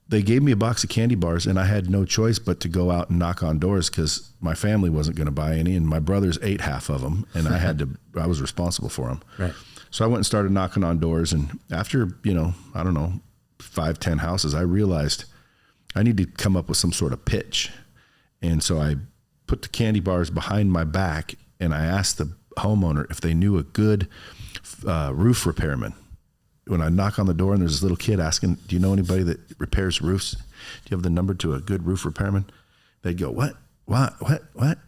they gave me a box of candy bars, and I had no choice but to go out and knock on doors because my family wasn't going to buy any, and my brothers ate half of them, and I was responsible for them. Right. So I went and started knocking on doors, and after, I don't know, 5-10 houses, I realized I need to come up with some sort of pitch. And so I put the candy bars behind my back, and I asked the homeowner if they knew a good roof repairman. When I knock on the door and there's this little kid asking, do you know anybody that repairs roofs? Do you have the number to a good roof repairman? They'd go, what?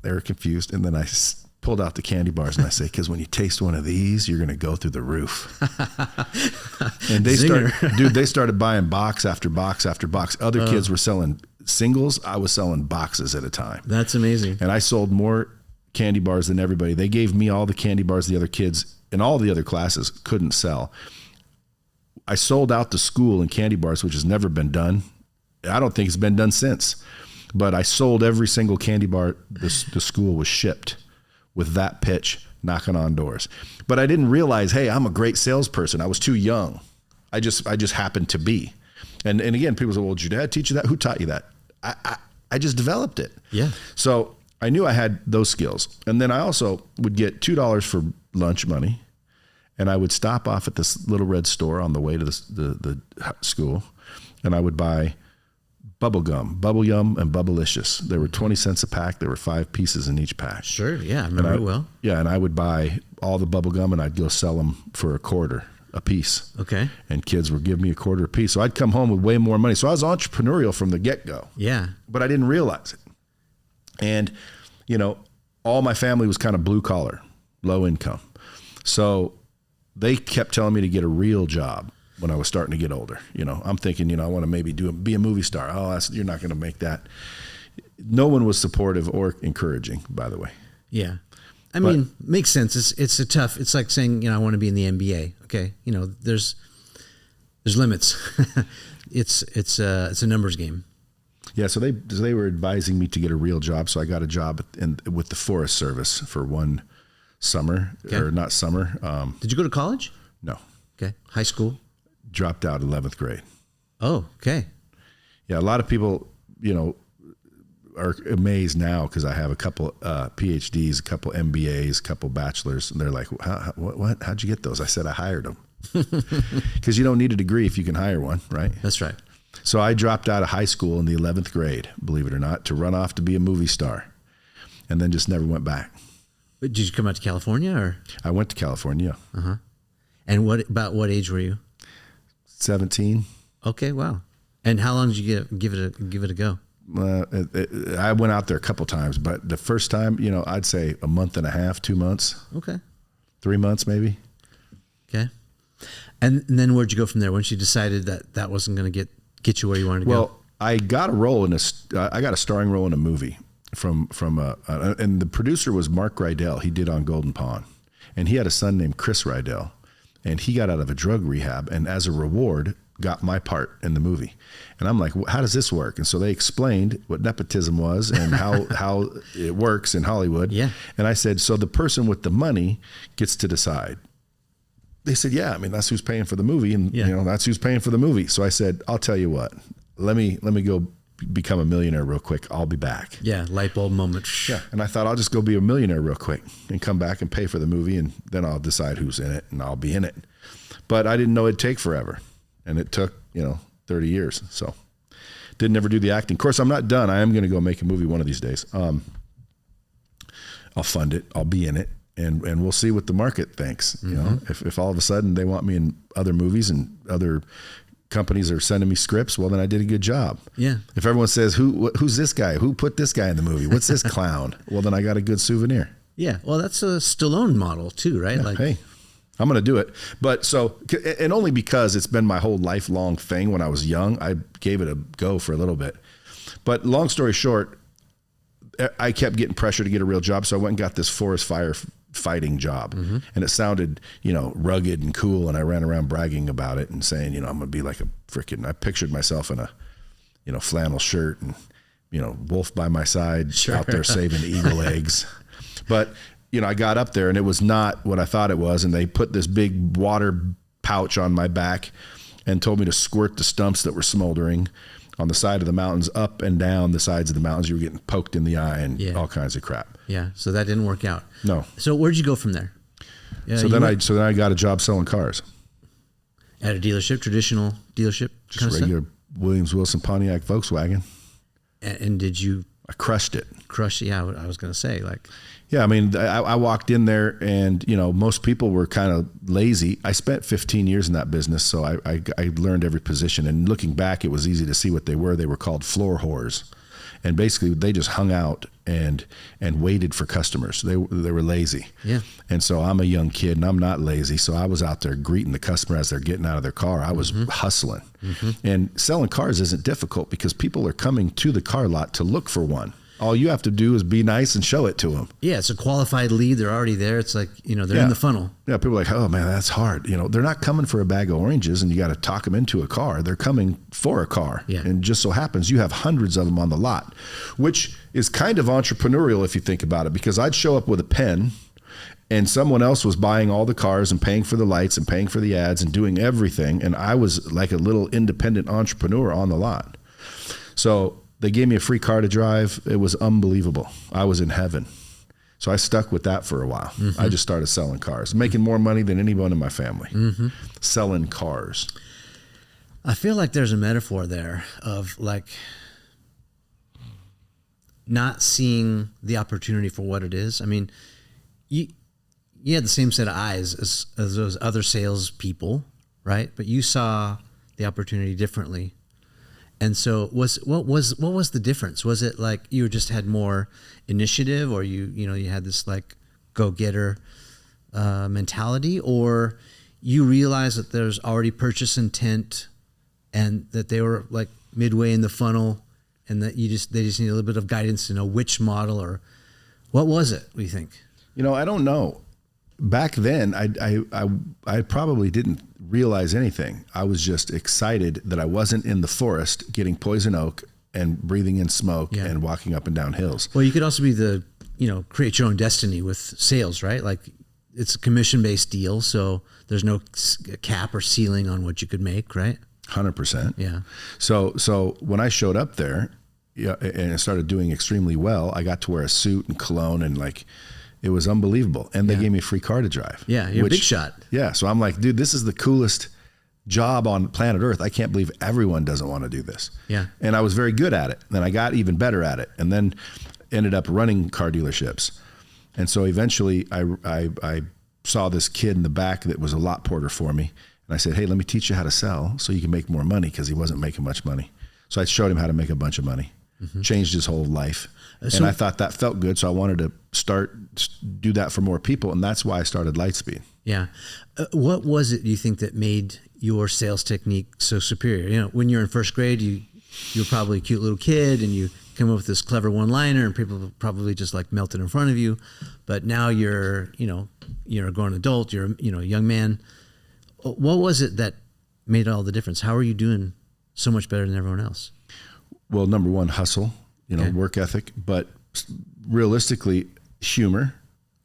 They were confused. And then I pulled out the candy bars and I say, because when you taste one of these, you're going to go through the roof. And they started buying box after box after box. Other kids were selling singles. I was selling boxes at a time. That's amazing. And I sold more candy bars than everybody. They gave me all the candy bars the other kids in all the other classes couldn't sell. I sold out the school in candy bars, which has never been done. I don't think it's been done since. But I sold every single candy bar the school was shipped with that pitch, knocking on doors. But I didn't realize, hey, I'm a great salesperson. I was too young. I just happened to be. And again, people say, well, did your dad teach you that? Who taught you that? I just developed it. Yeah. So I knew I had those skills. And then I also would get $2 for lunch money. And I would stop off at this little red store on the way to the school, and I would buy bubble gum and Bubblicious. They were 20 cents a pack. There were 5 pieces in each pack. Sure, yeah, I remember it well. Yeah, and I would buy all the bubble gum, and I'd go sell them for $0.25 a piece. Okay. And kids would give me $0.25 a piece. So I'd come home with way more money. So I was entrepreneurial from the get-go. Yeah. But I didn't realize it. And, all my family was kind of blue collar, low income. So they kept telling me to get a real job when I was starting to get older. I'm thinking, I want to maybe be a movie star. Oh, you're not going to make that. No one was supportive or encouraging, by the way. Yeah. I mean, makes sense. It's like saying, I want to be in the NBA. Okay. There's limits. It's a numbers game. Yeah. So they were advising me to get a real job. So I got a job with the Forest Service for one summer, or not summer. Did you go to college? No. Okay. High school? Dropped out 11th grade. Oh, okay. Yeah. A lot of people, are amazed now because I have a couple PhDs, a couple MBAs, a couple bachelors. And they're like, what? How'd you get those? I said, I hired them. Because you don't need a degree if you can hire one, right? That's right. So I dropped out of high school in the 11th grade, believe it or not, to run off to be a movie star. And then just never went back. Did you come out to California, or? I went to California. Uh-huh. And about what age were you? 17. Okay, wow. And how long did you give it a go? I went out there a couple times, but the first time, I'd say a month and a half, 2 months. Okay. 3 months maybe. Okay. And then where'd you go from there once you decided that wasn't going to get you where you wanted to go? Well, I got a role I got a starring role in a movie and the producer was Mark Rydell. He did On Golden Pond, and he had a son named Chris Rydell, and he got out of a drug rehab, and as a reward got my part in the movie. And I'm like, how does this work? And so they explained what nepotism was and how it works in Hollywood. Yeah. And I said, so the person with the money gets to decide. They said, yeah, that's who's paying for the movie, and that's who's paying for the movie. So I said, I'll tell you what, let me go become a millionaire real quick. I'll be back. Yeah, light bulb moment. Yeah, and I thought I'll just go be a millionaire real quick and come back and pay for the movie, and then I'll decide who's in it, and I'll be in it. But I didn't know it'd take forever, and it took 30 years. So didn't ever do the acting. Of course, I'm not done. I am going to go make a movie one of these days. I'll fund it. I'll be in it. And we'll see what the market thinks. Mm-hmm. If all of a sudden they want me in other movies and other companies are sending me scripts, well, then I did a good job. Yeah. If everyone says, who's this guy? Who put this guy in the movie? What's this clown? Well, then I got a good souvenir. Yeah. Well, that's a Stallone model too, right? Yeah, hey, I'm going to do it. But and only because it's been my whole lifelong thing. When I was young, I gave it a go for a little bit. But long story short, I kept getting pressure to get a real job. So I went and got this forest fire fighting job. Mm-hmm. And it sounded, rugged and cool. And I ran around bragging about it and saying, I'm going to be like I pictured myself in a, flannel shirt and, wolf by my side, sure, out there saving eagle eggs. But, I got up there and it was not what I thought it was. And they put this big water pouch on my back and told me to squirt the stumps that were smoldering. on the side of the mountains, up and down the sides of the mountains. You were getting poked in the eye and all kinds of crap. Yeah. So that didn't work out. No. So where'd you go from there? So then I got a job selling cars. At a dealership, traditional dealership? Just regular Williams, Wilson, Pontiac, Volkswagen. And did you... I crushed it. Yeah, I was going to say, like... Yeah, I mean, I walked in there and, most people were kind of lazy. I spent 15 years in that business, so I learned every position. And looking back, it was easy to see what they were. They were called floor whores. And basically, they just hung out and waited for customers. They were lazy. Yeah. And so I'm a young kid, and I'm not lazy. So I was out there greeting the customer as they're getting out of their car. I was hustling. And selling cars isn't difficult because people are coming to the car lot to look for one. All you have to do is be nice and show it to them. Yeah, it's a qualified lead. They're already there. It's like, they're in the funnel. Yeah, people are like, oh, man, that's hard. They're not coming for a bag of oranges and you got to talk them into a car. They're coming for a car. Yeah. And just so happens you have hundreds of them on the lot, which is kind of entrepreneurial if you think about it, because I'd show up with a pen and someone else was buying all the cars and paying for the lights and paying for the ads and doing everything. And I was like a little independent entrepreneur on the lot. So they gave me a free car to drive. It was unbelievable. I was in heaven. So I stuck with that for a while. I just started selling cars, making more money than anyone in my family, selling cars. I feel like there's a metaphor there of like not seeing the opportunity for what it is. I mean, you had the same set of eyes as those other salespeople, right? But you saw the opportunity differently. And so what was the difference? Was it like you just had more initiative, or you had this like go-getter mentality, or you realized that there's already purchase intent and that they were like midway in the funnel and that they just need a little bit of guidance to know which model, or what was it? What do you think? I don't know. Back then, I probably didn't realize anything. I was just excited that I wasn't in the forest getting poison oak and breathing in smoke and walking up and down hills. Well, you could also be create your own destiny with sales, right? Like it's a commission-based deal, so there's no cap or ceiling on what you could make, right? 100%. Yeah. So when I showed up there, and I started doing extremely well, I got to wear a suit and cologne and like, it was unbelievable. And they gave me a free car to drive. Yeah, you're a big shot. Yeah. So I'm like, dude, this is the coolest job on planet Earth. I can't believe everyone doesn't want to do this. Yeah. And I was very good at it. Then I got even better at it. And then ended up running car dealerships. And so eventually I saw this kid in the back that was a lot porter for me. And I said, hey, let me teach you how to sell so you can make more money, because he wasn't making much money. So I showed him how to make a bunch of money. Changed his whole life. And I thought that felt good. So I wanted to do that for more people. And that's why I started Lightspeed. Yeah. What was it you think that made your sales technique so superior? When you're in first grade, you're probably a cute little kid and you come up with this clever one-liner and people probably just like melted in front of you. But now you're a grown adult, you're a young man. What was it that made all the difference? How are you doing so much better than everyone else? Well, number one, hustle, work ethic, but realistically, humor.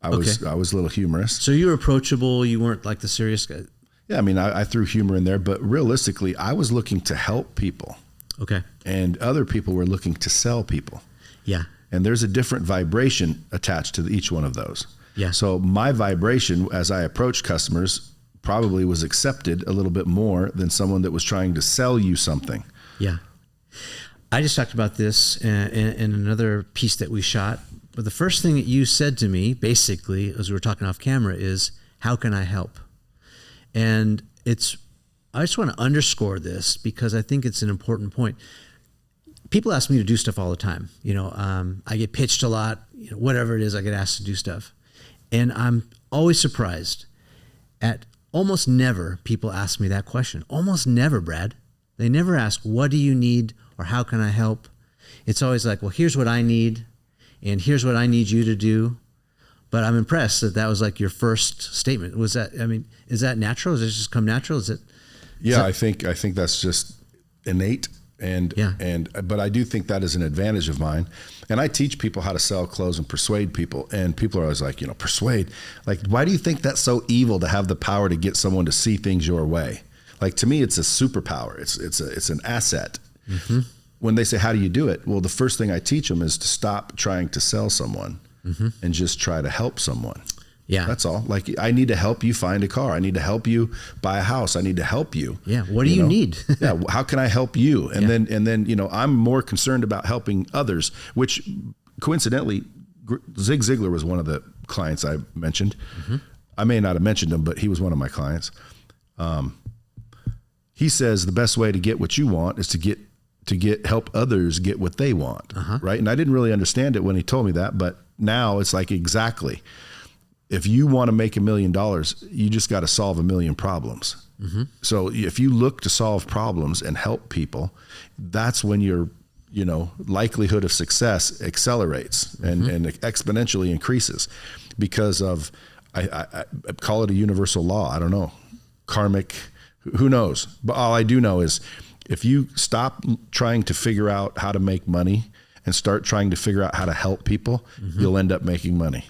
I was a little humorous. So you were approachable. You weren't like the serious guy. Yeah. I mean, I threw humor in there, but realistically, I was looking to help people. Okay. And other people were looking to sell people. Yeah. And there's a different vibration attached to each one of those. Yeah. So my vibration as I approached customers probably was accepted a little bit more than someone that was trying to sell you something. Yeah. I just talked about this in another piece that we shot. But the first thing that you said to me, basically, as we were talking off camera, is, how can I help? And I just want to underscore this because I think it's an important point. People ask me to do stuff all the time. I get pitched a lot, whatever it is, I get asked to do stuff. And I'm always surprised at almost never people ask me that question. Almost never, Brad. They never ask, what do you need or how can I help? It's always like, well, here's what I need and here's what I need you to do. But I'm impressed that was like your first statement. Was that, is that natural? Does it just come natural? I think that's just innate. But I do think that is an advantage of mine. And I teach people how to sell, close, and persuade people. And people are always like, persuade. Like, why do you think that's so evil to have the power to get someone to see things your way? Like, to me, it's a superpower. It's an asset. when they say, how do you do it? Well, the first thing I teach them is to stop trying to sell someone and just try to help someone. Yeah. That's all. Like, I need to help you find a car. I need to help you buy a house. I need to help you. Yeah. What do you need? Yeah. How can I help you? And then, you know, I'm more concerned about helping others, which coincidentally, Zig Ziglar was one of the clients I mentioned. I may not have mentioned him, but he was one of my clients. He says the best way to get what you want is to help others get what they want. Right. And I didn't really understand it when he told me that, but now it's like, exactly. If you want to make $1 million, you just got to solve 1 million problems. So if you look to solve problems and help people, that's when your, you know, likelihood of success accelerates and exponentially increases because of, I call it a universal law. I don't know, karmic, who knows? But all I do know is if you stop trying to figure out how to make money and start trying to figure out how to help people, you'll end up making money.